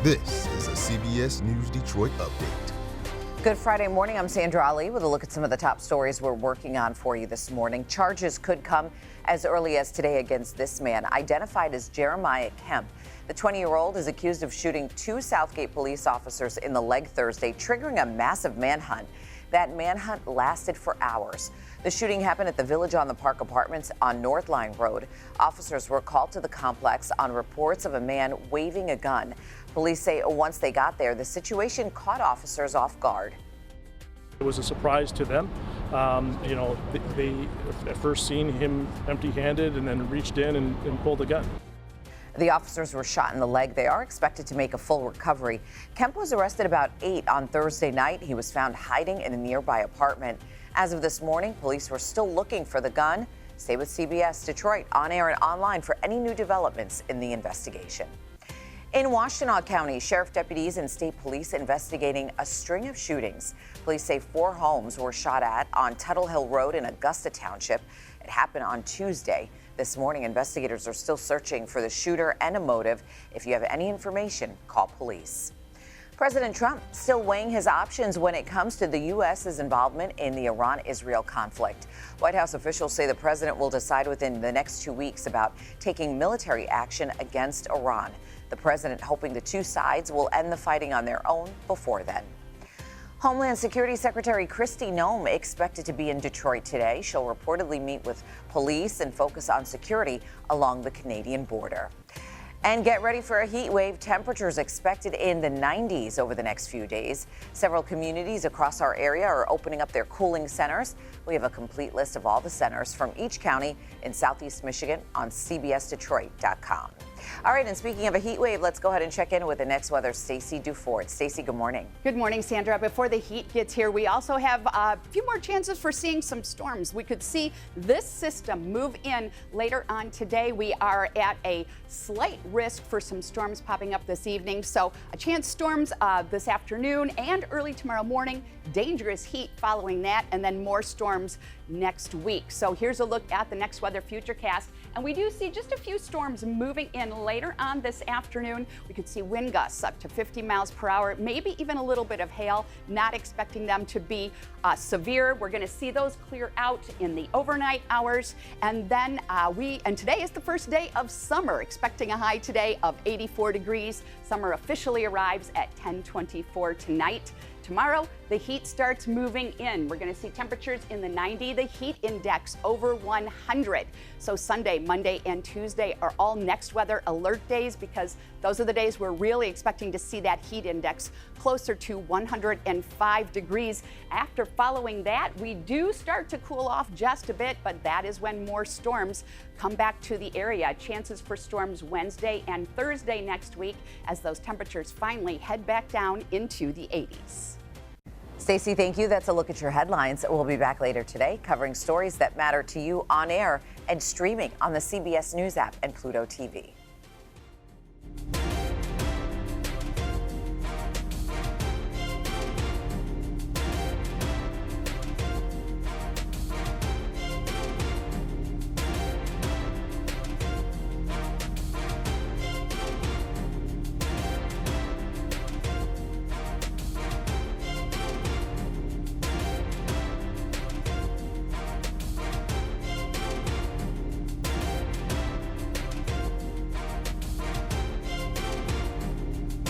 This is a CBS News Detroit update. Good Friday morning. I'm Sandra Ali with a look at some of the top stories we're working on for you this morning. Charges could come as early as today against this man, identified as Jeremiah Kemp. The 20-year-old is accused of shooting two Southgate police officers in the leg Thursday, triggering a massive manhunt. That manhunt lasted for hours. The shooting happened at the Village on the Park Apartments on North Line Road. Officers were called to the complex on reports of a man waving a gun. Police say once they got there, the situation caught officers off guard. It was a surprise to them. They at first seen him empty-handed and then reached in and pulled a gun. The officers were shot in the leg. They are expected to make a full recovery. Kemp was arrested about 8 on Thursday night. He was found hiding in a nearby apartment. As of this morning, police were still looking for the gun. Stay with CBS Detroit on air and online for any new developments in the investigation. In Washtenaw County, sheriff deputies and state police investigating a string of shootings. Police say 4 homes were shot at on Tuttle Hill Road in Augusta Township. It happened on Tuesday. This morning, investigators are still searching for the shooter and a motive. If you have any information, call police. President Trump still weighing his options when it comes to the U.S.'s involvement in the Iran-Israel conflict. White House officials say the president will decide within the next 2 weeks about taking military action against Iran. The president hoping the two sides will end the fighting on their own before then. Homeland Security Secretary Kristi Noem expected to be in Detroit today. She'll reportedly meet with police and focus on security along the Canadian border. And get ready for a heat wave. Temperatures expected in the 90s over the next few days. Several communities across our area are opening up their cooling centers. We have a complete list of all the centers from each county in southeast Michigan on cbsdetroit.com. All right, and speaking of a heat wave, let's go ahead and check in with the next weather, Stacey Dufort. Stacey, good morning. Good morning, Sandra. Before the heat gets here, we also have a few more chances for seeing some storms. We could see this system move in later on today. We are at a slight risk for some storms popping up this evening. So a chance storms this afternoon and early tomorrow morning. Dangerous heat following that, and then more storms next week. So here's a look at the next weather futurecast. And we do see just a few storms moving in later on this afternoon. We could see wind gusts up to 50 miles per hour, maybe even a little bit of hail. Not expecting them to be severe. We're going to see those clear out in the overnight hours. And then today is the first day of summer, expecting a high today of 84 degrees. Summer officially arrives at 10:24 tonight. Tomorrow, the heat starts moving in. We're going to see temperatures in the 90, the heat index over 100. So Sunday, Monday, and Tuesday are all next weather alert days because those are the days we're really expecting to see that heat index closer to 105 degrees. After following that, we do start to cool off just a bit, but that is when more storms come back to the area. Chances for storms Wednesday and Thursday next week as those temperatures finally head back down into the 80s. Stacey, thank you. That's a look at your headlines. We'll be back later today covering stories that matter to you on air and streaming on the CBS News app and Pluto TV.